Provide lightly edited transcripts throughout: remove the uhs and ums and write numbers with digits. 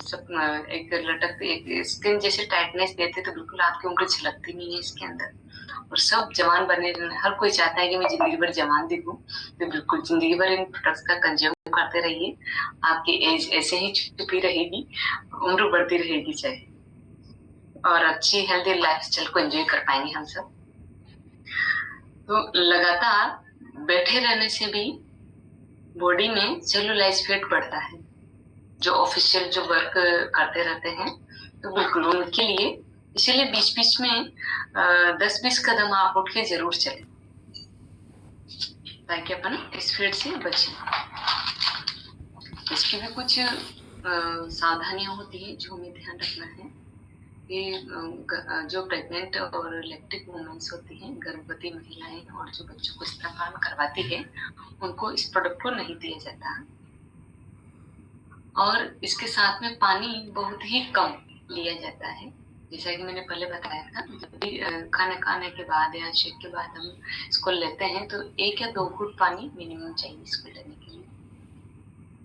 सब एक लटकती एक स्किन जैसे टाइटनेस देते तो बिल्कुल आपकी उंगली छलकती नहीं है इसके अंदर। और सब जवान बने रहना, हर कोई चाहता है कि मैं जिंदगी भर जवान दिखूं, तो बिल्कुल जिंदगी भर इन प्रोडक्ट्स का कंज्यूम करते रहिए। आपकी एज ऐसे ही छुपी रहेगी, उम्र बढ़ती रहेगी चाहे, और अच्छी हेल्दी लाइफस्टाइल को एंजॉय कर पाएंगे हम सब। तो लगातार बैठे रहने से भी बॉडी में सेलुलाइज फैट बढ़ता है, जो ऑफिशियल जो वर्क करते रहते हैं, तो बिल्कुल उनके लिए इसीलिए बीच बीच में 10-20 कदम आप उठ के जरूर चलें, ताकि अपन इस फैट से बचें। इसकी भी कुछ सावधानियां होती है जो हमें ध्यान रखना है कि जो प्रेग्नेंट और लैक्टिक वुमेन्स होती हैं, गर्भवती महिलाएं और जो बच्चों को स्तनपान करवाती है, उनको इस प्रोडक्ट को नहीं दिया जाता। और इसके साथ में पानी बहुत ही कम लिया जाता है, जैसा कि मैंने पहले बताया था। जब भी खाना खाने के बाद या शेक के बाद हम इसको लेते हैं तो 1 या 2 घूंट पानी मिनिमम चाहिए इसको लेने के लिए,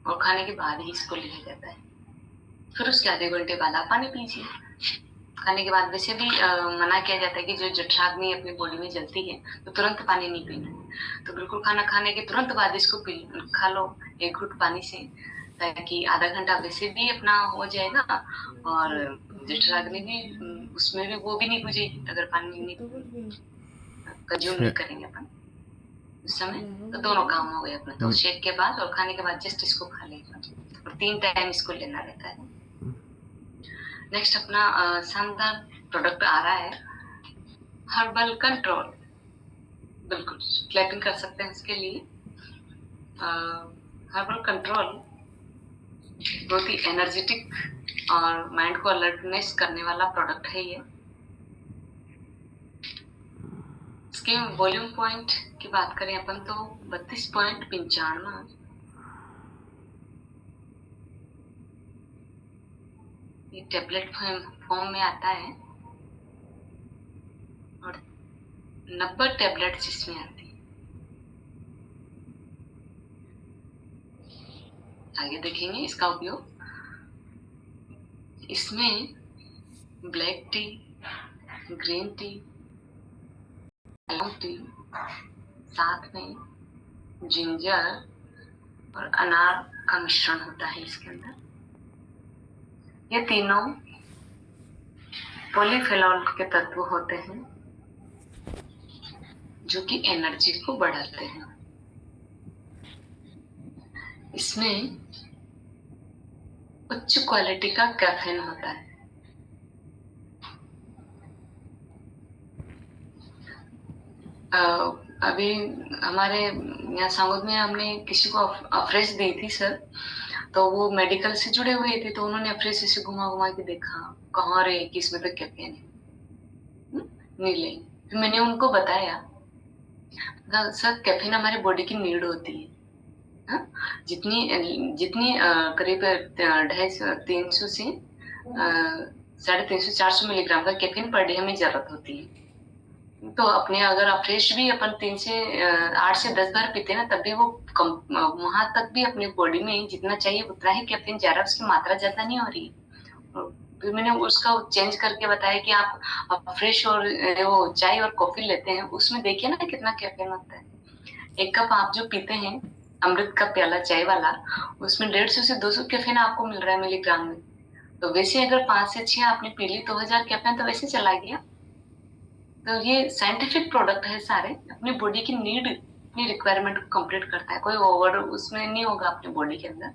और खाने के बाद ही इसको लिया जाता है। फिर उसके आधे घंटे बाद आप पानी पीजिए। खाने के बाद वैसे भी मना किया जाता है कि जो जठराग्नि अपनी बॉडी में जलती है तो तुरंत पानी नहीं पीना है, तो बिल्कुल खाना खाने के तुरंत बाद इसको खा लो 1 घूंट पानी से, ताकि आधा घंटा वैसे भी अपना हो जाएगा, और जठराग्नि भी उसमें भी वो भी नहीं बुझेगी अगर पानी नहीं कंज्यूम नहीं करेंगे अपन उस समय, तो दोनों काम हो गए अपने। तो शेक के बाद और खाने के बाद जस्ट इसको खा लेगा, और 3 टाइम इसको लेना रहता है। नेक्स्ट अपना शानदार प्रोडक्ट आ रहा है, हर्बल कंट्रोल। बिल्कुल क्लैपिंग कर सकते हैं इसके लिए। हर्बल कंट्रोल बहुत ही एनर्जेटिक और माइंड को अलर्टनेस करने वाला प्रोडक्ट है ये। इसके वॉल्यूम पॉइंट की बात करें अपन तो 32.95 ये टेबलेट फॉर्म में आता है, और 90 टेबलेट इसमें आती है। आगे देखेंगे इसका उपयोग। इसमें black T, green tea, T, साथ में जिंजर और अनार का मिश्रण होता है इसके अंदर। ये तीनों पॉलीफेनॉल के तत्व होते हैं जो कि एनर्जी को बढ़ाते हैं। इसमें उच्च क्वालिटी का कैफीन होता है। अभी हमारे यहाँ सांगोद में हमने किसी को अफ्रेश दी थी सर, तो वो मेडिकल से जुड़े हुए थे, तो उन्होंने अफ्रेश से घुमा घुमा के देखा कहाँ रे कि इसमें तो कैफीन है, नहीं ले। फिर मैंने उनको बताया सर कैफीन हमारे बॉडी की नीड होती है, जितनी जितनी करीब 250-300 से 350-400 मिलीग्राम का कैफीन पर डे हमें जरूरत होती है। तो अपने अगर फ्रेश भी अपन 3 से 8 से 10 बार पीते ना, तब भी वो वहां तक भी अपनी बॉडी में जितना चाहिए उतना ही कैफीन जा रहा है, उसकी मात्रा ज्यादा नहीं हो रही है। फिर मैंने उसका चेंज करके बताया कि आप फ्रेश और वो चाय और कॉफी लेते हैं, उसमें देखिए ना कितना कैफीन होता है। 1 कप आप जो पीते हैं अमृत का प्याला चाय वाला, उसमें 150 से 200 कैफीन आपको मिल रहा है मिलीग्राम में। तो वैसे अगर 5 से 6 आपने पी ली तो 1000 कैफीन तो वैसे चला गया। तो ये साइंटिफिक प्रोडक्ट है, सारे अपनी बॉडी की नीड, अपनी रिक्वायरमेंट को कंप्लीट करता है, कोई ओवर उसमें नहीं होगा अपनी बॉडी के अंदर।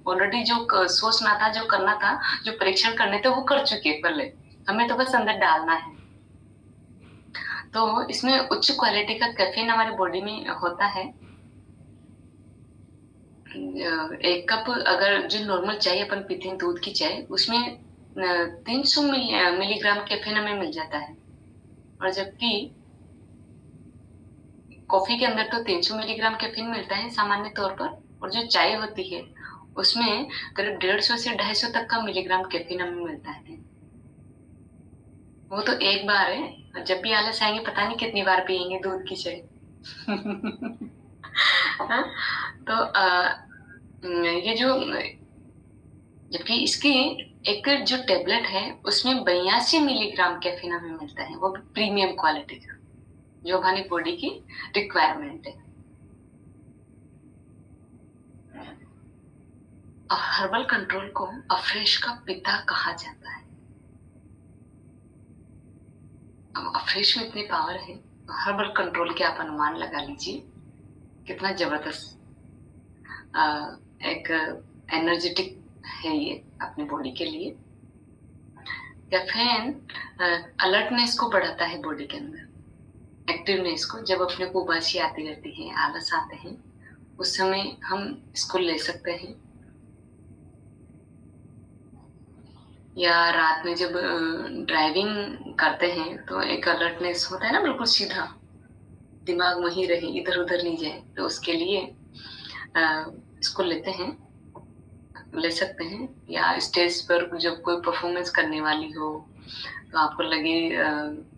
ऑलरेडी जो सोचना था, जो करना था, जो परीक्षण करने थे वो कर चुके पहले, हमें तो बस अंदर डालना है। तो इसमें उच्च क्वालिटी का कैफीन हमारी बॉडी में होता है। 1 कप अगर जो नॉर्मल चाय अपन पीते हैं दूध की चाय, उसमें 300 मिलीग्राम कैफीन हमें मिल जाता है, और जबकि कॉफी के अंदर तो 300 मिलीग्राम कैफीन मिलता है सामान्य तौर पर, और जो चाय होती है उसमें करीब 150 से 250 तक का मिलीग्राम कैफीन हमें मिलता है। वो तो एक बार है, जब भी आलस आएंगे पता नहीं कितनी बार पियेंगे दूध की चाय। तो ये जो जबकि इसके एक जो टेबलेट है उसमें 82 मिलीग्राम कैफीन हमें मिलता है, वो भी प्रीमियम क्वालिटी का, जो हमारी बॉडी की रिक्वायरमेंट है। हर्बल कंट्रोल को अफ्रेश का पिता कहा जाता है। अब अफ्रेश में इतनी पावर है, हर्बल कंट्रोल के आप अनुमान लगा लीजिए कितना जबरदस्त एक एनर्जेटिक है ये अपनी बॉडी के लिए। कैफीन अलर्टनेस को बढ़ाता है बॉडी के अंदर, एक्टिवनेस को। जब अपने को उबासी आती रहती है, आलस आते हैं, उस समय हम इसको ले सकते हैं। या रात में जब ड्राइविंग करते हैं तो एक अलर्टनेस होता है ना, बिल्कुल सीधा दिमाग वहीं रहे, इधर उधर नहीं जाए, तो उसके लिए इसको ले सकते हैं। या स्टेज पर जब कोई परफॉर्मेंस करने वाली हो तो आपको लगे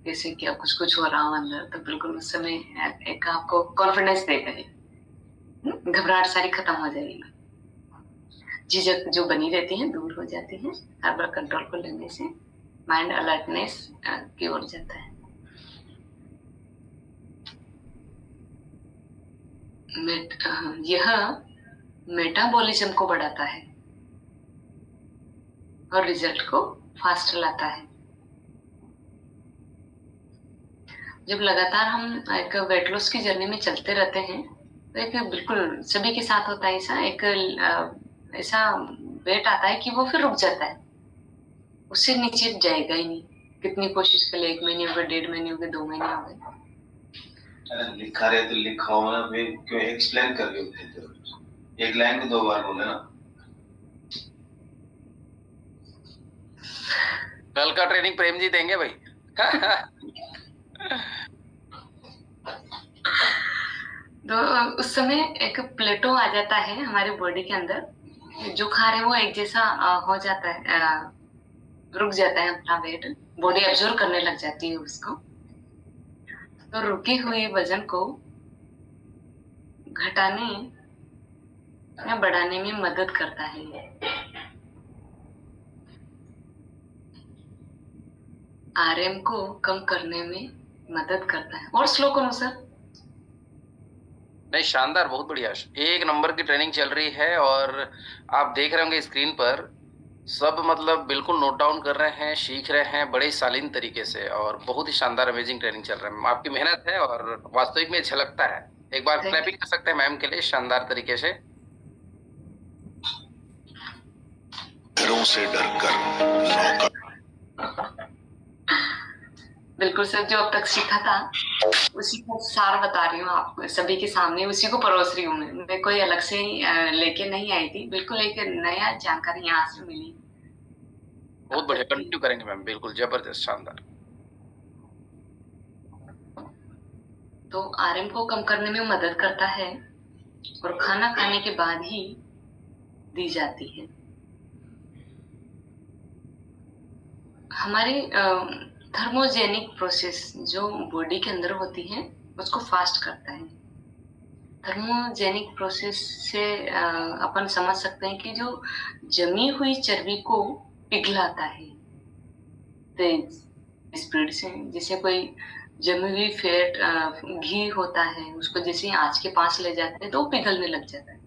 जैसे कि कुछ कुछ हो रहा हो अंदर, तो बिल्कुल उस समय एक आपको कॉन्फिडेंस देगा, घबराहट सारी खत्म हो जाएगी, झिझक जो बनी रहती है दूर हो जाती है। हर्बल कंट्रोल को लेने से माइंड अलर्टनेस की ओर जाता है। यह मेटाबॉलिज्म को बढ़ाता है और रिजल्ट को फास्ट लाता है। जब लगातार हम एक वेट लॉस की जर्नी में चलते रहते हैं तो एक बिल्कुल सभी के साथ होता है ऐसा, एक ऐसा वेट आता है कि वो फिर रुक जाता है, उससे नीचे जाएगा ही नहीं, कितनी कोशिश कर ले। 1 महीने हो गए, 1.5 महीने हो गए, 2 महीने हो गए। लिखा रहे तो लिखा हो ना, फिर क्यों एक्सप्लेन करके बोलते हो? एक लाइन को 2 बार बोले ना। कल का ट्रेनिंग प्रेम जी देंगे भाई। तो उस समय एक प्लेटो आ जाता है हमारी बॉडी के अंदर, जो खा रहे वो एक जैसा हो जाता है, रुक जाता है अपना वेट, बॉडी एब्जॉर्ब करने लग जाती है उसको। तो रुके हुए वजन को घटाने या बढ़ाने में मदद करता है। आरएम को कम करने में मदद करता है। और स्लो करो सर। नहीं, शानदार, बहुत बढ़िया, एक नंबर की ट्रेनिंग चल रही है। और आप देख रहे होंगे स्क्रीन पर सब मतलब बिल्कुल नोट डाउन कर रहे हैं, सीख रहे हैं बड़े शालीन तरीके से, और बहुत ही शानदार अमेजिंग ट्रेनिंग चल रहा है। आपकी मेहनत है और वास्तविक में झलकता है। एक बार क्लैपिंग कर सकते हैं मैम के लिए शानदार तरीके से। घरों से डरकर बिल्कुल सर, जो अब तक सीखा था उसी का सार बता रही हूँ आप सभी के सामने, उसी को परोस रही हूँ। मैं कोई अलग से लेके नहीं आई थी, बिल्कुल एक नया जानकारी यहाँ से मिली। बहुत बढ़िया, कंटिन्यू करेंगे मैम, बिल्कुल जबरदस्त, शानदार। तो आरएम को कम करने में मदद करता है और खाना खाने के बाद ही दी जाती है। हमारी थर्मोजेनिक प्रोसेस जो बॉडी के अंदर होती है उसको फास्ट करता है। थर्मोजेनिक प्रोसेस से अपन समझ सकते हैं कि जो जमी हुई चर्बी को पिघलाता है तेज स्पीड से। जैसे कोई जमी हुई फैट घी होता है, उसको जैसे आंच के पास ले जाते हैं तो वो पिघलने लग जाता है।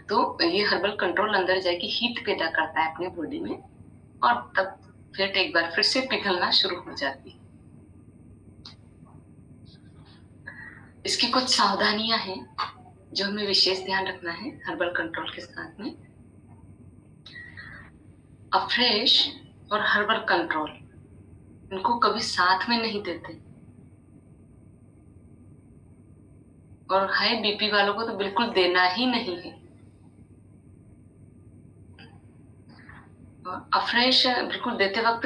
तो ये हर्बल कंट्रोल अंदर जाके हीट पैदा करता है अपनी बॉडी में, और तब फैट एक बार फिर से पिघलना शुरू हो जाती है। इसकी कुछ सावधानियां हैं जो हमें विशेष ध्यान रखना है हर्बल कंट्रोल के साथ में। अफ्रेश और हर्बल कंट्रोल इनको कभी साथ में नहीं देते, और हाई बीपी वालों को तो बिल्कुल देना ही नहीं है। अफ्रेश बिल्कुल देते वक्त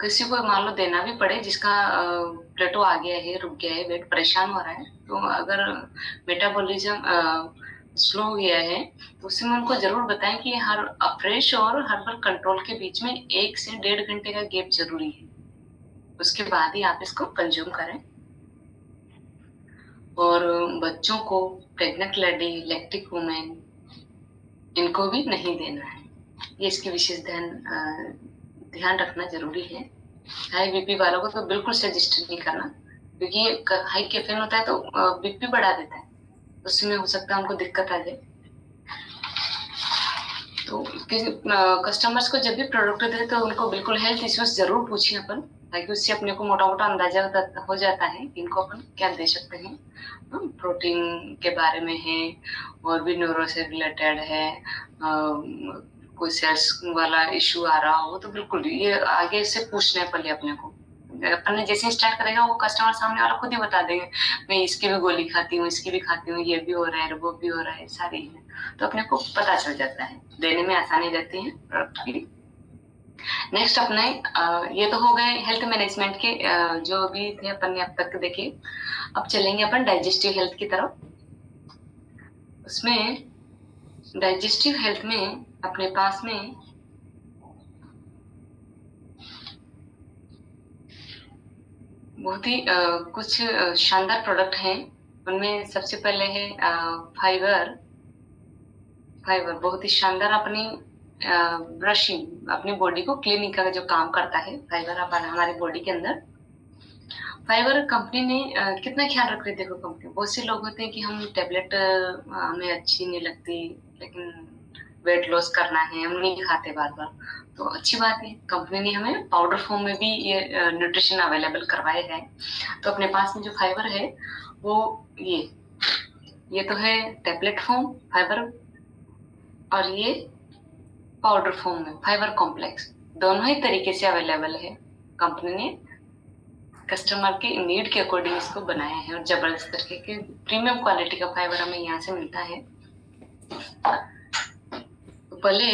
किसी को मान लो देना भी पड़े जिसका प्लेटो आ गया है, रुक गया है, वेट परेशान हो रहा है, तो अगर मेटाबॉलिज्म स्लो हो गया है तो उसमें उनको जरूर बताएं कि हर अफ्रेश और हर्बल कंट्रोल के बीच में 1 से 1.5 घंटे का गैप जरूरी है, उसके बाद ही आप इसको कंज्यूम करें। और बच्चों को, प्रेग्नेंट लेडी, लैक्टिक वुमेन, इनको भी नहीं देना है। ये इसकी विशेष ध्यान रखना जरूरी है। हाई बीपी वालों को तो बिल्कुल सजेस्ट नहीं करना, क्योंकि ये हाई कैफीन होता है तो बीपी बढ़ा देता है, उसमें हो सकता है उनको दिक्कत आ जाए। तो कस्टमर्स को जब भी प्रोडक्ट दे तो उनको बिल्कुल हेल्थ इश्यूज जरूर पूछिए अपन, ताकि उससे अपने को मोटा मोटा अंदाजा हो जाता है कि इनको अपन क्या दे सकते हैं। प्रोटीन के बारे में है, और भी न्यूरो से रिलेटेड है, कोई सेल्स वाला इशू आ रहा हो तो बिल्कुल ये आगे से पूछना है पहले अपने को। अपन ने जैसे स्टार्ट करेगा वो कस्टमर सामने वाला खुद ही बता देंगे, मैं इसकी भी गोली खाती हूँ, इसकी भी खाती हूँ, ये भी हो रहा है, वो भी हो रहा है, सारी है। तो अपने को पता चल जाता है, देने में आसानी रहती है प्रोडक्ट की। नेक्स्ट अपने ये तो हो गए हेल्थ मैनेजमेंट के जो भी थे अपन ने अब तक देखे। अब चलेंगे अपन डाइजेस्टिव हेल्थ की तरफ। उसमें डाइजेस्टिव हेल्थ में अपने पास में बहुत ही कुछ शानदार प्रोडक्ट हैं। उनमें सबसे पहले है फाइबर। फाइबर बहुत ही शानदार अपनी ब्रशिंग, अपनी बॉडी को क्लीनिंग का जो काम करता है फाइबर हमारे बॉडी के अंदर। फाइबर कंपनी ने कितना ख्याल रख रही है। देखो कंपनी, बहुत से लोग होते हैं कि हम टेबलेट हमें अच्छी नहीं लगती, लेकिन वेट लॉस करना है, हम नहीं खाते बार बार। तो अच्छी बात है, कंपनी ने हमें पाउडर फॉर्म में भी ये न्यूट्रिशन अवेलेबल करवाए हैं। तो अपने पास में जो फाइबर है वो ये तो है टेबलेट फॉर्म फाइबर, और ये पाउडर फॉर्म में फाइबर कॉम्प्लेक्स, दोनों ही तरीके से अवेलेबल है। कंपनी ने कस्टमर के नीड के अकॉर्डिंग इसको बनाया है, और जबरदस्त तरीके के प्रीमियम क्वालिटी का फाइबर हमें यहाँ से मिलता है। तो पहले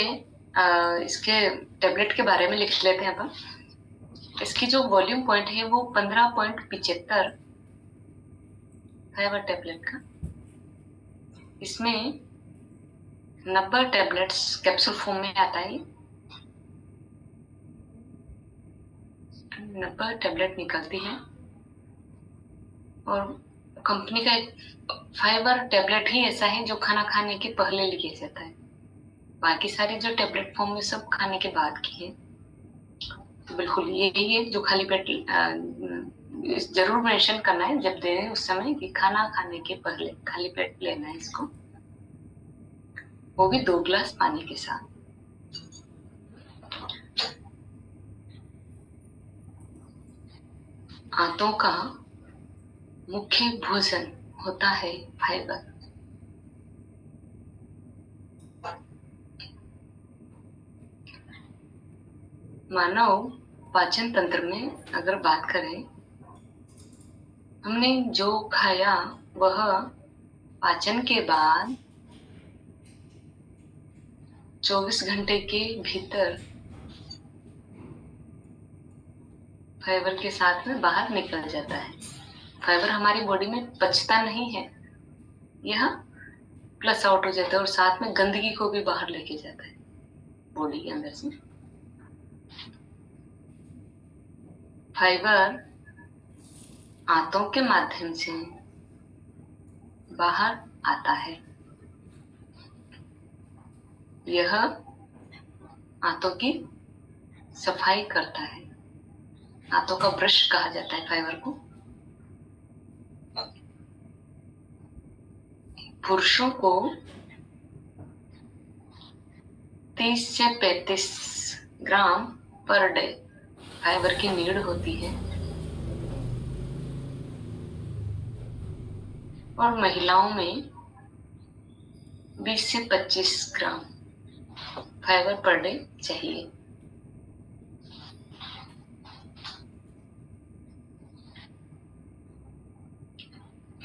इसके टेबलेट के बारे में लिख लेते हैं अपन। इसकी जो वॉल्यूम पॉइंट है वो 15.75 फाइबर टेबलेट का। इसमें 90 टेबलेट्स कैप्सूल फॉर्म में आता है। 90 टेबलेट निकलती है, और कंपनी का एक फाइबर टेबलेट ही ऐसा है जो खाना खाने के पहले लिया जाता है। बाकी सारी जो टेबलेट फॉर्म में सब खाने के बाद की है। तो बिल्कुल यही है जो खाली पेट जरूर मेंशन करना है जब दे रहे हैं उस समय कि खाना खाने के पहले खाली पेट लेना है इसको, वो भी 2 गिलास पानी के साथ। आंतों का मुख्य भोजन होता है फाइबर। मानव पाचन तंत्र में अगर बात करें, हमने जो खाया वह पाचन के बाद 24 घंटे के भीतर फाइबर के साथ में बाहर निकल जाता है। फाइबर हमारी बॉडी में पचता नहीं है, यह प्लस आउट हो जाता है, और साथ में गंदगी को भी बाहर लेके जाता है बॉडी के अंदर से। फाइबर आंतों के माध्यम से बाहर आता है। यह आंतों की सफाई करता है। आंतों का ब्रश कहा जाता है फाइबर को। पुरुषों को 30 से 35 ग्राम पर डे फाइबर की नीड होती है, और महिलाओं में 20 से 25 ग्राम फाइबर पर डे चाहिए।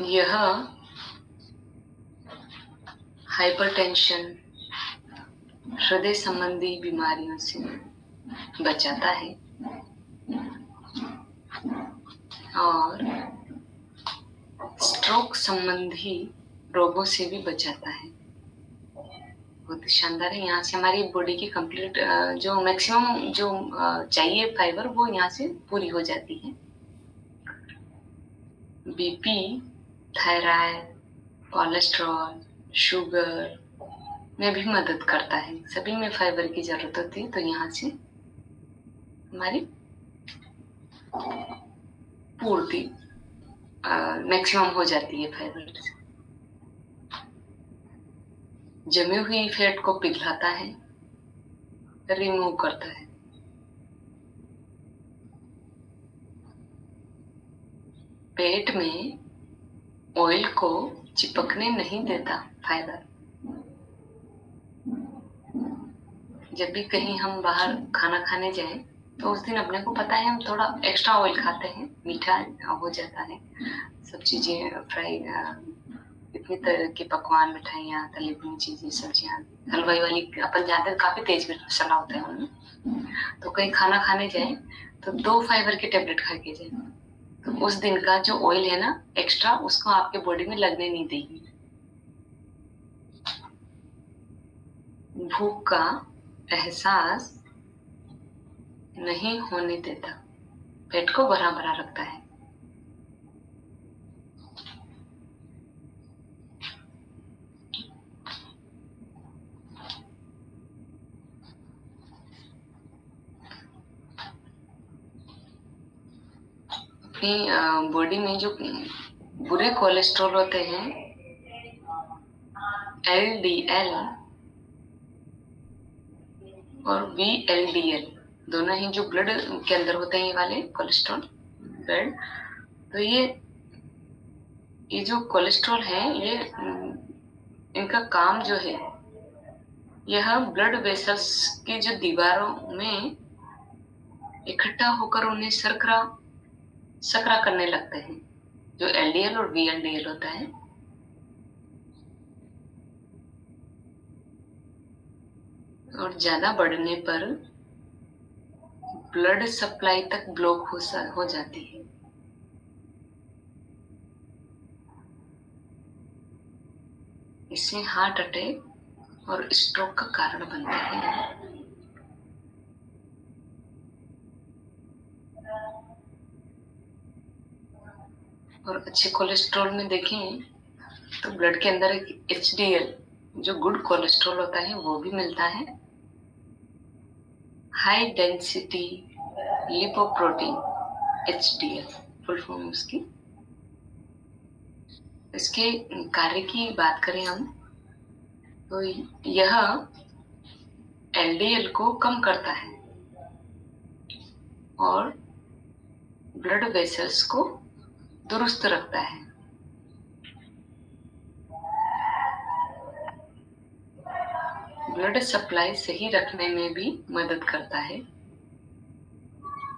यह हाइपरटेंशन, हृदय संबंधी बीमारियों से बचाता है, और स्ट्रोक संबंधी रोगों से भी बचाता है। बहुत शानदार है। यहाँ से हमारी बॉडी की कंप्लीट जो मैक्सिमम जो चाहिए फाइबर वो यहाँ से पूरी हो जाती है। बीपी, थायराइड, कोलेस्ट्रॉल, शुगर, में भी मदद करता है। सभी में फाइबर की जरूरत होती है, तो यहाँ से हमारी पूर्ति मैक्सिमम हो जाती है फाइबर से। जमी हुई फैट को पिघलाता है, रिमूव करता है। पेट में ऑयल को चिपकने नहीं देता फाइबर। जब भी कहीं हम बाहर खाना खाने जाएं, तो उस दिन अपने को पता है हम थोड़ा एक्स्ट्रा ऑयल खाते हैं, मीठा हो जाता है, सब चीजें फ्राई, इतनी तरह के पकवान, मिठाइयाँ, तली भुनी चीजें, सब्जियाँ, हलवाई वाली अपन जानते हैं, काफी तेज मसाला होता है उनमें। तो कहीं खाना खाने जाए तो 2 फाइबर के टेबलेट खा के जाए, तो उस दिन का जो ऑयल है ना एक्स्ट्रा, उसको आपके बॉडी में लगने नहीं देगी। भूख का एहसास नहीं होने देता, पेट को भरा भरा रखता है। अपनी बॉडी में जो बुरे कोलेस्ट्रॉल होते हैं, LDL और VLDL, दोनों ही जो ब्लड के अंदर होते हैं, ये वाले कोलेस्ट्रॉल ब्लड, तो ये जो कोलेस्ट्रॉल है, ये इनका काम जो है, यह ब्लड वेसल्स की जो दीवारों में इकट्ठा होकर उन्हें सकरा करने लगते हैं, जो LDL और VLDL होता है। और ज्यादा बढ़ने पर ब्लड सप्लाई तक ब्लॉक हो जाती है। इससे हार्ट अटैक और स्ट्रोक का कारण बनता है। और अच्छे कोलेस्ट्रॉल में देखें तो ब्लड के अंदर एक HDL, जो गुड कोलेस्ट्रॉल होता है, वो भी मिलता है। High density lipoprotein, HDL full form उसकी। इसके कार्य की बात करें हम, तो यह LDL को कम करता है और ब्लड वेसल्स को दुरुस्त रखता है। ब्लड सप्लाई सही रखने में भी मदद करता है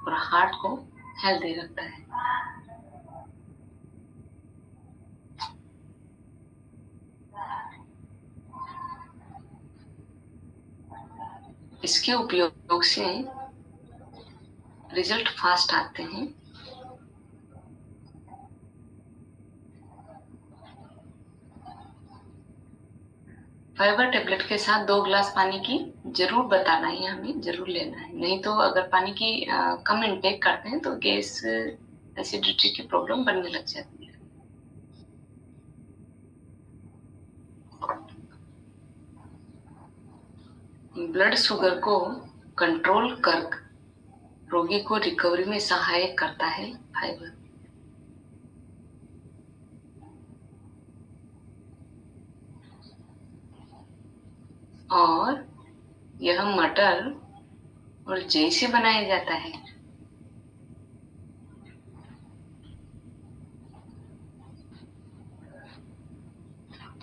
और हार्ट को हेल्दी रखता है। इसके उपयोग से रिजल्ट फास्ट आते हैं। फाइबर टेबलेट के साथ 2 ग्लास पानी की जरूर बताना है, हमें जरूर लेना है। नहीं तो अगर पानी की कम इंटेक करते हैं तो गैस, एसिडिटी की प्रॉब्लम बनने लग जाती है। ब्लड शुगर को कंट्रोल कर रोगी को रिकवरी में सहायक करता है फाइबर। और यह मटर और जई से बनाया जाता है।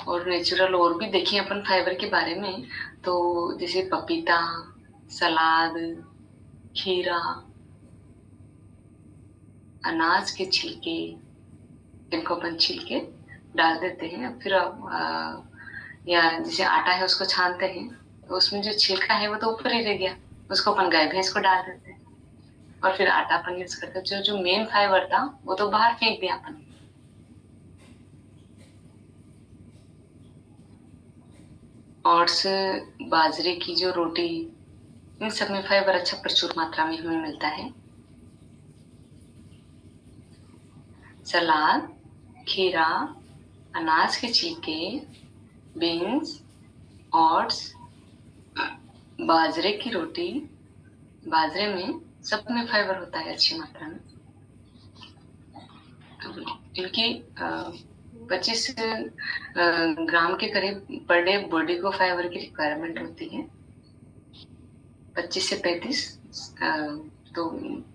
और नेचुरल और भी देखिए अपन फाइबर के बारे में, तो जैसे पपीता, सलाद, खीरा, अनाज के छिलके, इनको अपन छिलके डाल देते हैं। फिर या जैसे आटा है उसको छानते हैं, तो उसमें जो छिलका है वो तो ऊपर ही रह गया, उसको अपन गाय भैंस को डाल देते हैं और फिर आटा अपन यूज करते हैं। जो मेन फाइबर था वो तो बाहर फेंक दिया अपन। ओट्स, बाजरे की जो रोटी, इन सब में फाइबर अच्छा प्रचुर मात्रा में हमें मिलता है। सलाद, खीरा, अनाज के छिलके, बीन्स ओट्स, बाजरे की रोटी, बाजरे में सब में फाइबर होता है अच्छी मात्रा में। इनकी 25 ग्राम के करीब पर डे बॉडी को फाइबर की रिक्वायरमेंट होती है, 25 से 35। तो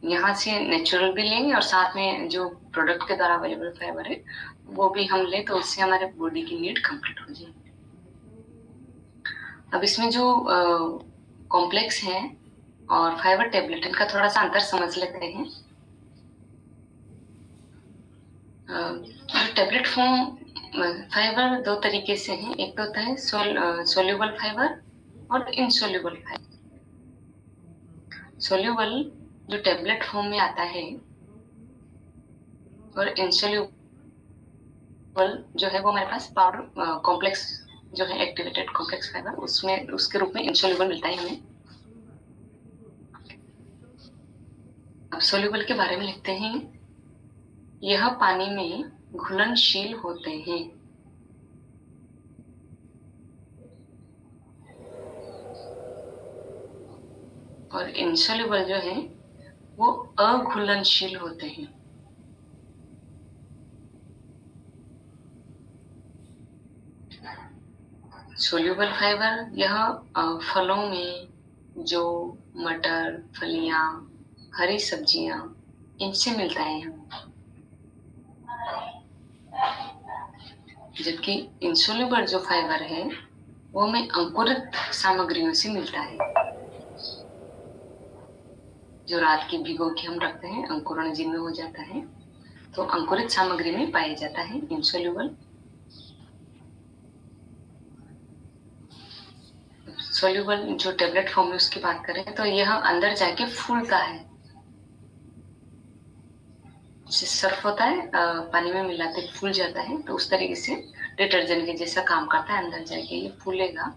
यहाँ से नेचुरल भी लेंगे और साथ में जो प्रोडक्ट के द्वारा अवेलेबल फाइबर है वो भी हम ले, तो उससे हमारे बॉडी की नीड कंप्लीट हो जाएगी। अब इसमें जो कॉम्प्लेक्स है और फाइबर टेबलेट, इनका थोड़ा सा अंतर समझ लेते हैं। टेबलेट फॉर्म फाइबर दो तरीके से हैं, एक तो होता है सोल्यूबल फाइबर और इनसोल्यूबल फाइबर। सोल्यूबल जो टेबलेट फॉर्म में आता है और इनसोल्यूबल जो है वो हमारे पास पाउडर कॉम्प्लेक्स जो है एक्टिवेटेड कॉम्प्लेक्स फाइबर, उसमें उसके रूप में इनसोल्यूबल मिलता है हमें। अब सोल्यूबल के बारे में लिखते हैं, यह पानी में घुलनशील होते हैं। और इनसोल्यूबल जो है वो अघुलनशील होते हैं। सोल्यूबल फाइबर यह फलों में जो मटर, फलियां, हरी सब्जियां, इनसे मिलता है हमें। जबकि इनसोल्यूबल जो फाइबर है वो हमें अंकुरित सामग्रियों से मिलता है, जो रात की भिगो के हम रखते हैं, अंकुरण जिनमें हो जाता है, तो अंकुरित सामग्री में पाया जाता है इनसोल्यूबल। सोल्यूबल जो टेबलेट फॉर्म में उसकी बात करें तो यह अंदर जाके फूलता है, जैसे सर्फ होता है पानी में मिलाते फूल जाता है, तो उस तरीके से डिटर्जेंट के जैसा काम करता है, अंदर जाके ये फूलेगा।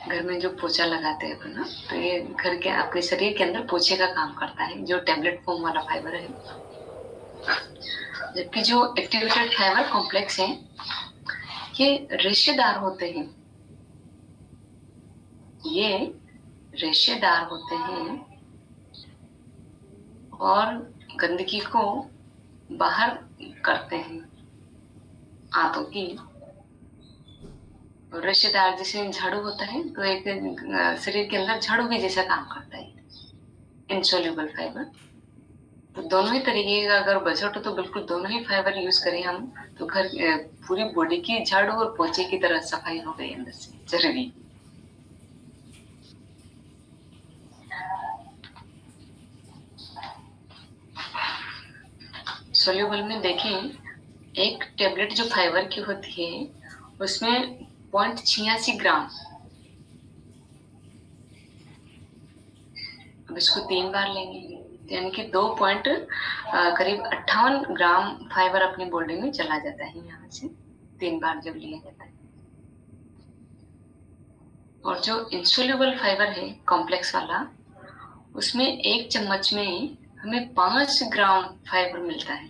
घर में जो पोछा लगाते हैं ना, तो ये घर के आपके शरीर के अंदर पोछे का काम करता है, जो टेबलेट फॉर्म वाला फाइबर है। जबकि जो एक्टिवेटेड फाइबर कॉम्प्लेक्स है ये रेशेदार होते हैं, ये रेशेदार होते हैं और गंदगी को बाहर करते हैं आंतों की। रेशेदार जैसे झाड़ू होता है, तो एक शरीर के अंदर झाड़ू भी जैसा काम करता है इनसोल्यूबल फाइबर। तो दोनों ही तरीके का अगर बजट हो तो बिल्कुल दोनों ही फाइबर यूज करें हम, तो घर पूरी बॉडी की झाड़ू और पोछे की तरह सफाई हो गई अंदर से जरूरी। सोल्यूबल में देखें, एक टेबलेट जो फाइबर की होती है उसमें 0.86 ग्राम, अब इसको 3 बार लेंगे यानी कि करीब 58 ग्राम फाइबर अपनी बॉडी में चला जाता है यहाँ से 3 बार जब लिया जाता है। और जो इंसोल्यूबल फाइबर है कॉम्प्लेक्स वाला, उसमें 1 चम्मच में हमें 5 ग्राम फाइबर मिलता है।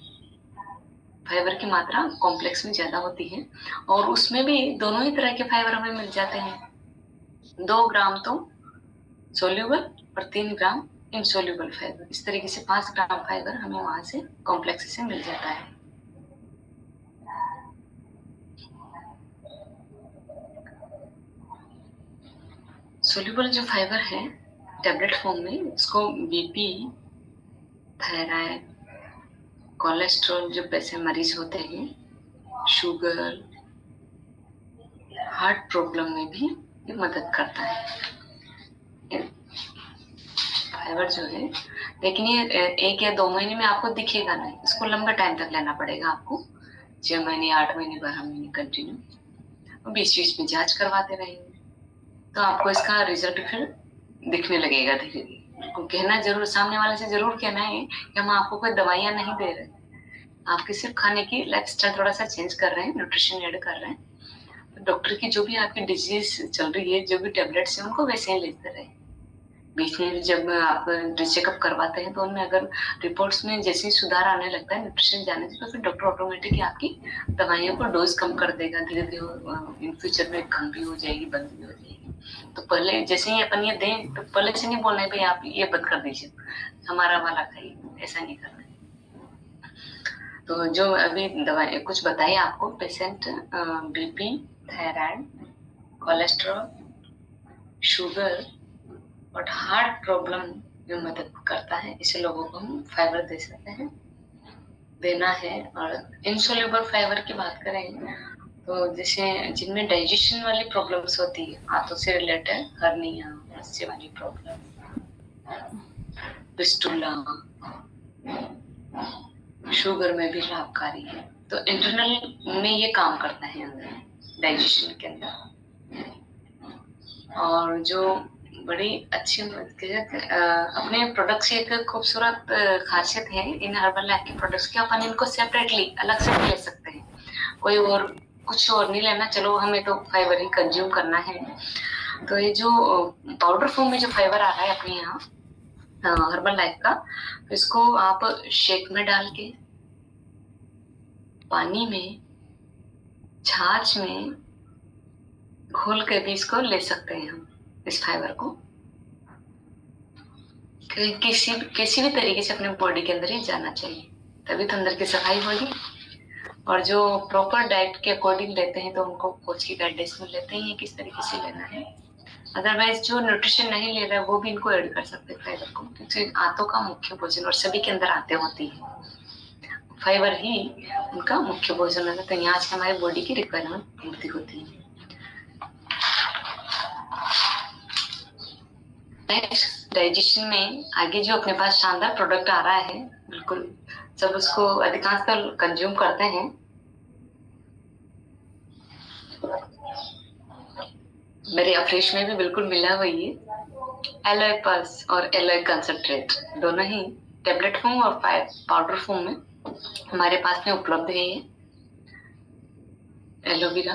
फाइबर की मात्रा कॉम्प्लेक्स में ज्यादा होती है और उसमें भी दोनों ही तरह के फाइबर हमें मिल जाते हैं, 2 ग्राम तो सोल्यूबल और 3 ग्राम इनसोल्यूबल फाइबर। इस तरीके से 5 ग्राम फाइबर हमें वहां से कॉम्प्लेक्स से मिल जाता है। सोल्यूबल जो फाइबर है टेबलेट फॉर्म में, इसको बीपी, थायराइड, कोलेस्ट्रॉल जो पैसे मरीज होते हैं, शुगर, हार्ट प्रॉब्लम में भी ये मदद करता है फाइबर जो है। लेकिन ये 1 या 2 महीने में आपको दिखेगा नहीं, इसको लंबा टाइम तक लेना पड़ेगा आपको, 6 महीने, 8 महीने, 12 महीने कंटिन्यू। बीच में जांच करवाते रहेंगे तो आपको इसका रिजल्ट फिर दिखने लगेगा धीरे धीरे। कहना जरूर, सामने वाले से जरूर कहना है कि हम आपको कोई दवाइयां नहीं दे रहे, आपके सिर्फ खाने की लाइफस्टाइल थोड़ा सा चेंज कर रहे हैं, न्यूट्रिशन ऐड कर रहे हैं। डॉक्टर की जो भी आपकी डिजीज चल रही है, जो भी टेबलेट्स है, उनको वैसे ही लेते रहे। बीच में जब आप चेकअप करवाते हैं तो उनमें अगर रिपोर्ट्स में जैसे ही सुधार आने लगता है न्यूट्रिशन जाने से, तो फिर डॉक्टर ऑटोमेटिकली आपकी दवाइयों को डोज कम कर देगा। धीरे धीरे इन फ्यूचर में कम भी हो जाएगी, बंद भी हो जाएगी। तो पहले जैसे ही अपन ये दें तो पहले से नहीं बोलना है भाई आप ये बंद कर दीजिए, हमारा वाला खाइए, ऐसा नहीं करना है। तो जो अभी दवाई कुछ बताइए आपको, patient BP, thyroid, cholesterol, sugar और हार्ट प्रॉब्लम में मदद करता है, इसे लोगों को हम फाइबर दे सकते हैं, देना है। और इनसोल्यूबल फाइबर की बात करें तो जैसे जिनमें डाइजेशन वाली प्रॉब्लम्स होती है, हाथों से रिलेटेड, हर्निया, रस्से वाली प्रॉब्लम, फिस्टुला, शुगर में भी लाभकारी है। तो इंटरनल में ये काम करता है अंदर डाइजेशन के अंदर। और जो बड़ी अच्छी अपने प्रोडक्ट्स की एक खूबसूरत खासियत है इन हर्बल लाइफ के प्रोडक्ट्स की, अपन इनको सेपरेटली अलग से भी ले सकते हैं, कोई और कुछ और नहीं लेना, चलो हमें तो फाइबर ही कंज्यूम करना है। तो ये जो पाउडर फॉर्म में जो फाइबर आ रहा है अपने यहाँ हर्बल लाइफ का, इसको आप शेक में डाल के, पानी में, छाछ में घोल के भी इसको ले सकते हैं हम, इस फाइबर को किसी भी तरीके से अपने बॉडी के अंदर ही जाना चाहिए, तभी तो अंदर की सफाई होगी। और जो प्रॉपर डाइट के अकॉर्डिंग लेते हैं तो उनको कोच की गाइडेंस में लेते हैं किस तरीके से लेना है। अदरवाइज जो न्यूट्रिशन नहीं ले रहा है वो भी इनको ऐड कर सकते हैं फाइबर को, क्योंकि आंतों का मुख्य भोजन और सभी के अंदर आते होती है, फाइबर ही उनका मुख्य भोजन है। तो यहाँ से हमारी बॉडी की रिक्वायरमेंट पूर्ति होती है। नेक्स्ट डाइजेशन में आगे जो अपने पास शानदार प्रोडक्ट आ रहा है, बिल्कुल सब उसको अधिकांशतः कंज्यूम करते हैं। मेरे अफ्रेश में भी बिल्कुल मिला हुआ ये एलोए पल्स और एलोए कंसंट्रेट, दोनों ही टेबलेट फॉर्म और पाउडर फॉर्म में हमारे पास में उपलब्ध है। ये एलोवेरा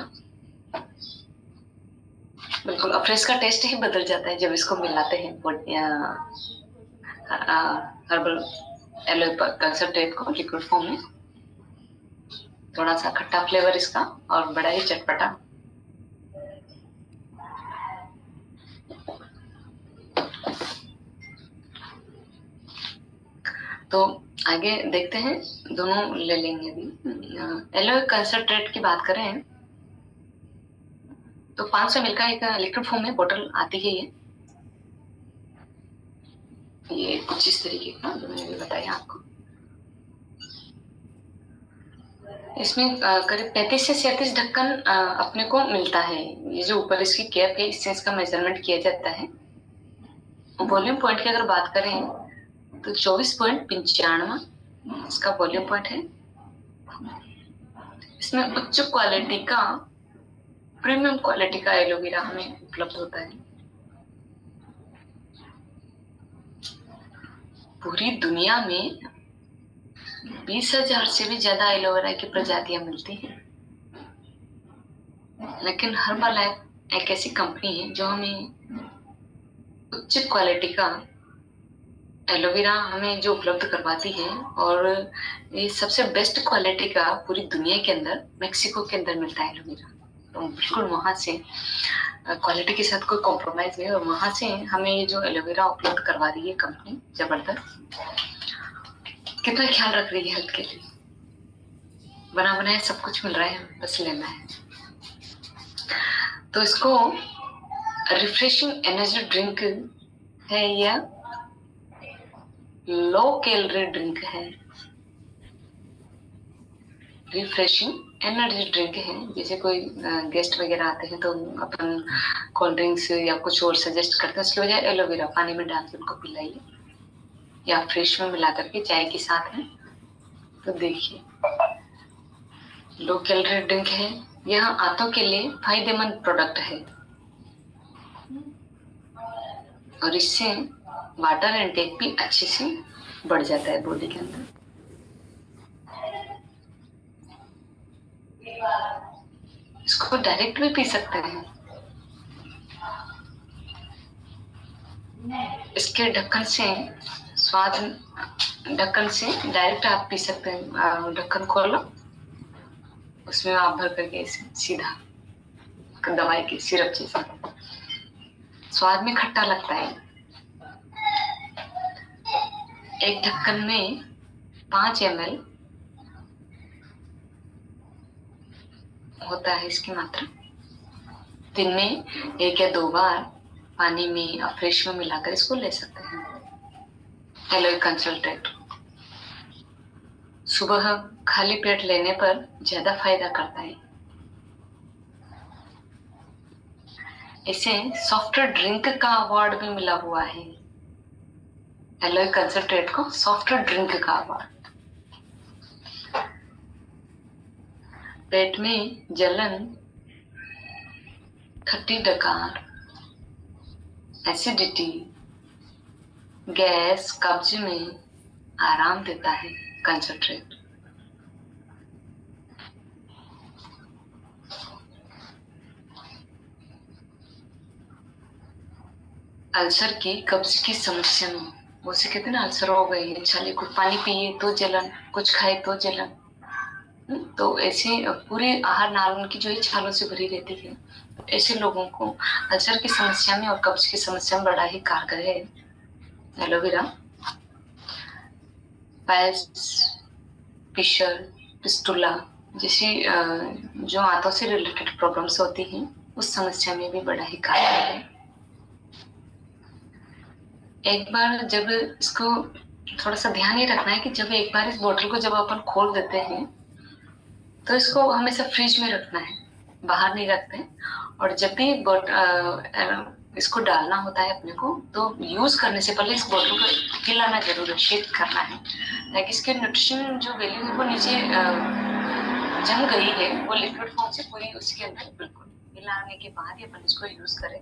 बिल्कुल अफ्रेश का टेस्ट ही बदल जाता है जब इसको मिलाते हैं हर्बल एलोए कंसंट्रेट को लिक्विड फॉर्म में। थोड़ा सा खट्टा फ्लेवर इसका और बड़ा ही चटपटा। तो आगे देखते हैं, दोनों ले लेंगे अभी। एलोए कंसंट्रेट की बात करें तो 500 ml का एक लिक्विड फॉर्म में बोतल आती है। ये कुछ इस तरीके का जो मैंने बताया आपको। इसमें करीब 35 से 37 ढक्कन अपने को मिलता है। ये जो ऊपर इसकी कैप है, इससे इसका मेजरमेंट किया जाता है। वॉल्यूम पॉइंट की अगर बात करें तो 24.95 इसका वॉल्यूम पॉइंट है। इसमें उच्च क्वालिटी का, प्रीमियम क्वालिटी का एलोवेरा हमें उपलब्ध होता है। पूरी दुनिया में 20,000 से भी ज्यादा एलोवेरा की प्रजातियां मिलती हैं, लेकिन हर्बल लाइफ एक ऐसी कंपनी है जो हमें उच्च क्वालिटी का एलोवेरा हमें जो उपलब्ध करवाती है। और ये सबसे बेस्ट क्वालिटी का पूरी दुनिया के अंदर मेक्सिको के अंदर मिलता है एलोवेरा। तो बिल्कुल वहां से क्वालिटी के साथ कोई कॉम्प्रोमाइज नहीं, और वहां से हमें ये जो एलोवेरा उपलब्ध करवा रही है कंपनी, जबरदस्त। कितना ख्याल रख रही है हेल्थ के लिए, बना बनाया सब कुछ मिल रहा है, बस लेना है। तो इसको रिफ्रेशिंग एनर्जी ड्रिंक है या लो कैलोरी ड्रिंक है। रिफ्रेशिंग एनर्जी ड्रिंक है। जैसे कोई गेस्ट वगैरह आते हैं तो अपन कोल्ड ड्रिंक्स या कुछ और सजेस्ट करते हैं, उसकी वजह एलोवेरा पानी में डाल के उनको पिलाइए या फ्रेश में मिला करके चाय के साथ में। तो देखिए लो कैलोरी ड्रिंक है। यह आंतों के लिए फायदेमंद प्रोडक्ट है और इससे वाटर इनटेक भी अच्छे से बढ़ जाता है बॉडी के अंदर। इसको डायरेक्ट भी पी सकते हैं। इसके ढक्कन से स्वाद, ढक्कन से डायरेक्ट आप पी सकते हैं। ढक्कन खोलो, उसमें आप भर करके सीधा दवाई की सिरप जैसा, स्वाद में खट्टा लगता है। एक ढक्कन में 5 ml होता है इसकी मात्रा। दिन में 1 या 2 बार पानी में और फ्रेश में मिलाकर इसको ले सकते हैं। एलोई कंसल्टेंट सुबह खाली पेट लेने पर ज्यादा फायदा करता है। इसे सॉफ्ट ड्रिंक का अवार्ड भी मिला हुआ है। एलोई कंसल्टेंट को सॉफ्ट ड्रिंक का अवार्ड। पेट में जलन, खट्टी डकार, एसिडिटी, गैस, कब्ज में आराम देता है कंसंट्रेट। अल्सर की, कब्ज की समस्या में, वो से कहते ना अल्सर हो गई, अच्छा कुछ पानी पिए तो जलन, कुछ खाए तो जलन। तो ऐसे पूरे आहार नाल उनकी जो है छालों से भरी रहती है। ऐसे लोगों को अल्सर की समस्या में और कब्ज की समस्या में बड़ा ही कारगर है एलोवेरा। पाइल्स, फिशर, पिस्टुला जैसी जो आंतों से रिलेटेड प्रॉब्लम्स होती हैं, उस समस्या में भी बड़ा ही कारगर है। एक बार जब इसको थोड़ा सा ध्यान ये रखना है कि जब एक बार इस बोतल को जब अपन खोल देते हैं तो इसको हमेशा फ्रिज में रखना है, बाहर नहीं रखते हैं। और जब भी इसको डालना होता है अपने को, तो यूज करने से पहले इस बोतल को हिलाना जरूर है, शेक करना है, ताकि इसके न्यूट्रिशन जो वैल्यू है वो नीचे जम गई है, वो लिक्विड फॉर्म से पूरी उसके अंदर बिल्कुल हिलाने के बाद ही अपन इसको यूज करें।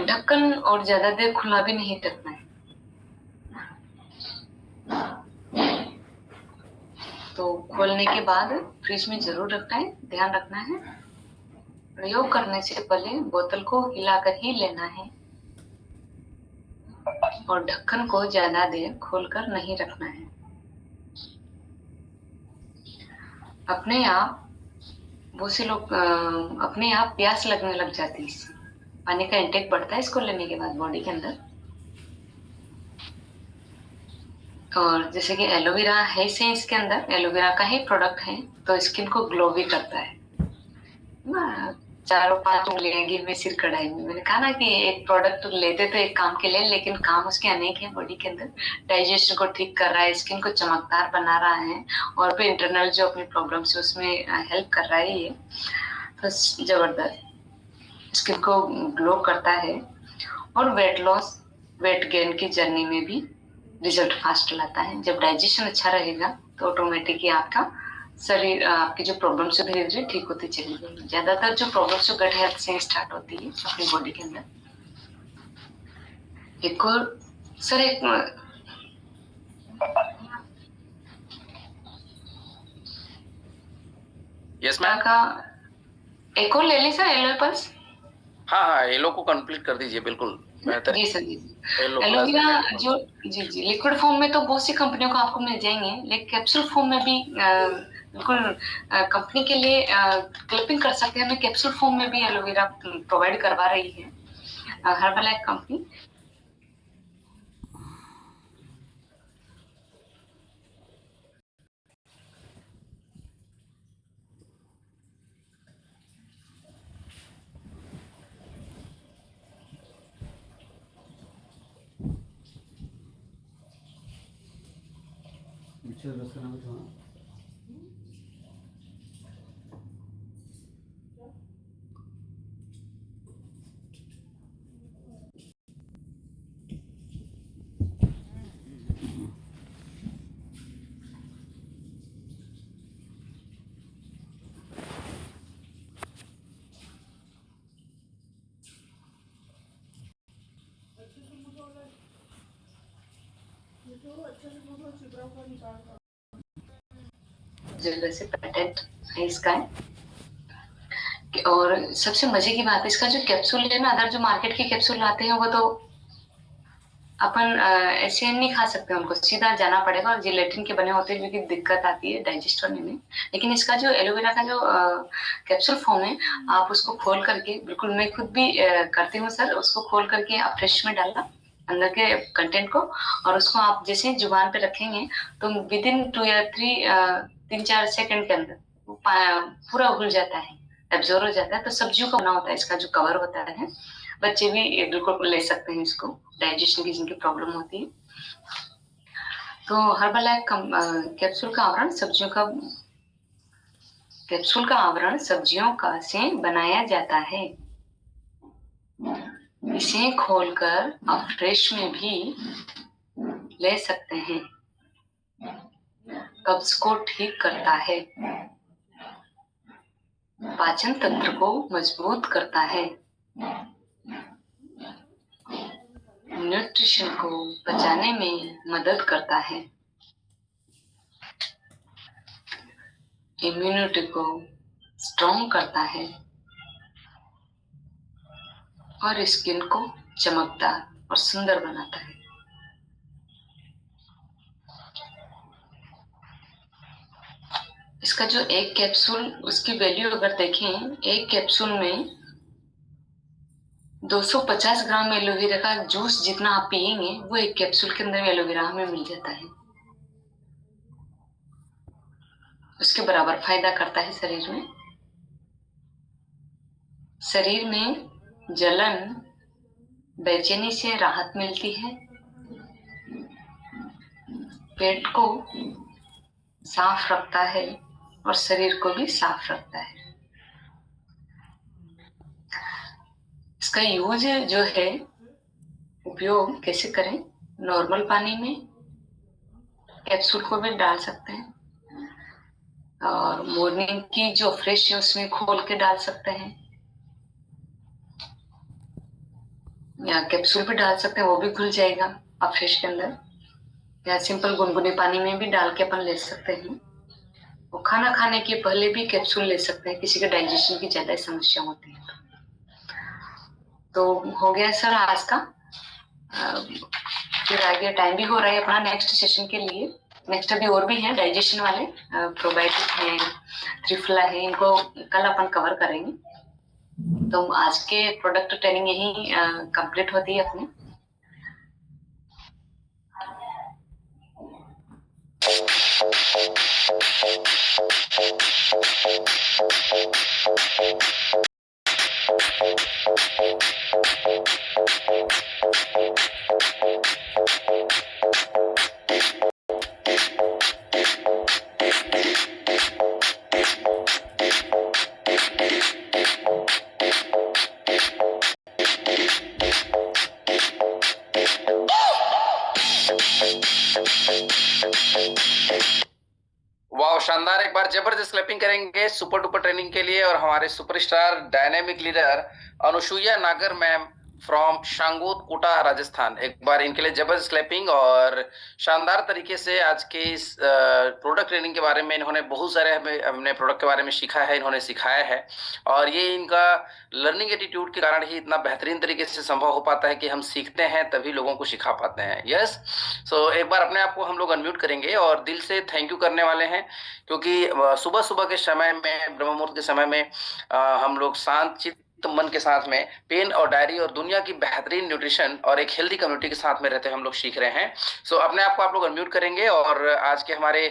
ढक्कन और ज्यादा देर खुला भी नहीं रखना है। तो खोलने के बाद फ्रिज में जरूर रखना है, ध्यान रखना है। प्रयोग करने से पहले बोतल को हिलाकर ही लेना है और ढक्कन को ज्यादा देर खोलकर नहीं रखना है। अपने आप बहुत से लोग अपने आप प्यास लगने लग जाती है, इससे पानी का इंटेक बढ़ता है इसको लेने के बाद बॉडी के अंदर। और जैसे कि एलोवेरा है से इसके अंदर एलोवेरा का ही प्रोडक्ट है, तो स्किन को ग्लो भी करता है। 4-5 उंगलियां घी में सिर कढ़ाई में। मैंने कहा ना कि एक प्रोडक्ट लेते तो एक काम के लिए, लेकिन काम उसके अनेक है। बॉडी के अंदर डाइजेशन को ठीक कर रहा है, स्किन को चमकदार बना रहा है, और फिर इंटरनल जो अपनी प्रॉब्लम्स है उसमें हेल्प कर रहा है ये। तो जबरदस्त स्किन को ग्लो करता है और वेट लॉस, वेट गेन की जर्नी में भी रिजल्ट फास्ट लाता है। जब डाइजेशन अच्छा रहेगा तो ऑटोमेटिक ही आपका शरीर, आपकी जो प्रॉब्लम्स है धीरे धीरे ठीक होती चली जाएगी। ज्यादातर जो प्रॉब्लम्स गट हेल्थ से स्टार्ट होती है अपनी बॉडी के अंदर। एक और सर, एक यस मैम का एक और ले ली सर, एलोए पल्स। हाँ, येलो को कंप्लीट कर दीजिए, बिल्कुल बेहतर। जी सर, जी येलो एलोवेरा जो जी लिक्विड फॉर्म में तो बहुत सी कंपनियों का आपको मिल जाएंगे, लेकिन कैप्सूल फॉर्म में भी बिल्कुल कंपनी के लिए क्लिपिंग कर सकते हैं। हमें कैप्सूल फॉर्म में भी एलोवेरा प्रोवाइड करवा रही है हर्बलैक कंपनी। जगह से पेटेंट है इसका है। और सबसे मजे की बात है, इसका जो कैप्सूल है ना, अदर जो मार्केट के कैप्सूल आते हैं वो तो अपन ऐसे नहीं खा सकते, उनको सीधा जाना पड़ेगा और जिलेटिन के बने होते हैं, जो कि दिक्कत आती है डाइजेस्ट होने में। लेकिन इसका जो एलोवेरा का जो कैप्सूल फॉर्म है, आप उसको खोल करके, बिल्कुल मैं खुद भी करती हूँ सर, उसको खोल करके आप फ्रिज में डाला अंदर के कंटेंट को, और उसको आप जैसे जुबान पे रखेंगे तो विद इन 2 या 3-4 सेकंड के अंदर पूरा घुल जाता है, एब्जॉर्ब हो जाता है। तो सब्जियों का बना होता है, इसका जो कवर होता है, बच्चे भी बिल्कुल ले सकते हैं इसको, डाइजेशन की जिनकी प्रॉब्लम होती है। तो हर्बलाइफ कैप्सूल का आवरण सब्जियों का से बनाया जाता है। इसे खोलकर आप फ्रेश में भी ले सकते हैं। कब्ज को ठीक करता है, पाचन तंत्र को मजबूत करता है, न्यूट्रिशन को पचाने में मदद करता है, इम्यूनिटी को स्ट्रॉन्ग करता है और स्किन को चमकदार और सुंदर बनाता है। इसका जो एक कैप्सूल, उसकी वैल्यू अगर देखें, एक कैप्सूल में 250 ग्राम एलोवेरा का जूस जितना आप पिएंगे, वो एक कैप्सूल के अंदर एलोवेरा हमें मिल जाता है। उसके बराबर फायदा करता है शरीर में। शरीर में जलन, बेचैनी से राहत मिलती है, पेट को साफ रखता है और शरीर को भी साफ रखता है। इसका यूज जो है, उपयोग कैसे करें, नॉर्मल पानी में कैप्सूल को भी डाल सकते हैं, और मॉर्निंग की जो फ्रेश है उसमें खोल के डाल सकते हैं, या कैप्सूल भी डाल सकते हैं, वो भी घुल जाएगा आप फ्रेश के अंदर, या सिंपल गुनगुने पानी में भी डाल के अपन ले सकते हैं। और खाना खाने के पहले भी कैप्सूल ले सकते हैं, किसी के डाइजेशन की ज्यादा समस्या होती है। तो हो गया सर आज का, फिर आगे टाइम भी हो रहा है अपना नेक्स्ट सेशन के लिए। नेक्स्ट अभी और भी हैं डाइजेशन वाले, प्रोबायोटिक है, त्रिफला है, इनको कल अपन कवर करेंगे। तो आज के प्रोडक्ट ट्रेनिंग यही कंप्लीट होती है अपनी। वाह, शानदार। एक बार जबरदस्त क्लैपिंग करेंगे सुपर डुपर ट्रेनिंग के लिए और हमारे सुपरस्टार डायनेमिक लीडर अनुसुईया नागर मैम फ्रॉम शांगोद कोटा राजस्थान। एक बार इनके लिए जबरदस्त क्लैपिंग। और शानदार तरीके से आज के इस प्रोडक्ट ट्रेनिंग के बारे में इन्होंने बहुत सारे हमने प्रोडक्ट के बारे में सीखा है, इन्होंने सिखाया है, और ये इनका लर्निंग एटीट्यूड के कारण ही इतना बेहतरीन तरीके से संभव हो पाता है कि हम सीखते हैं तभी लोगों को सिखा पाते हैं। यस, सो एक बार अपने आप को हम लोग अनम्यूट करेंगे और दिल से थैंक यू करने वाले हैं, क्योंकि सुबह सुबह के समय में, ब्रह्म मुहूर्त के समय में हम लोग शांत चित्त मन के साथ में पेन और डायरी और दुनिया की बेहतरीन न्यूट्रिशन और एक हेल्दी कम्युनिटी के साथ में रहते हैं हम लोग सीख रहे हैं। सो अपने आप को आप लोग अनम्यूट करेंगे और आज के हमारे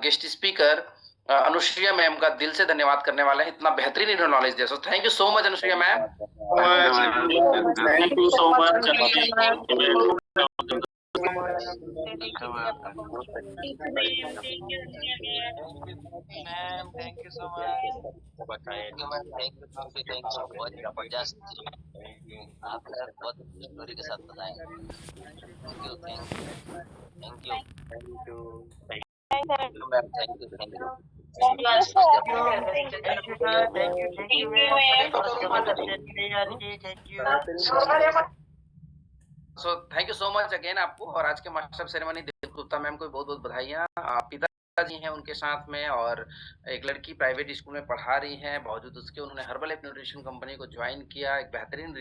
गेस्ट स्पीकर अनुसुईया मैम का दिल से धन्यवाद करने वाले हैं, इतना बेहतरीन इन्होंने नॉलेज दिया। So thank you so much Anusuiya ma'am. Thank you so much. Ma'am thank you so much. Thank you बहुत जबरदस्त आपने बहुत स्टोरी के साथ बताया। Thank you ma'am, thank you so thank you so much again आपको, और आज के master of ceremony Dev Gupta ma'am को बहुत बहुत बधाइयाँ। पिता जी हैं उनके साथ में, और एक लड़की प्राइवेट स्कूल में पढ़ा रही हैं, बावजूद उसके उन्होंने हर्बल एप न्यूट्रिशन कंपनी को ज्वाइन किया, एक बेहतरीन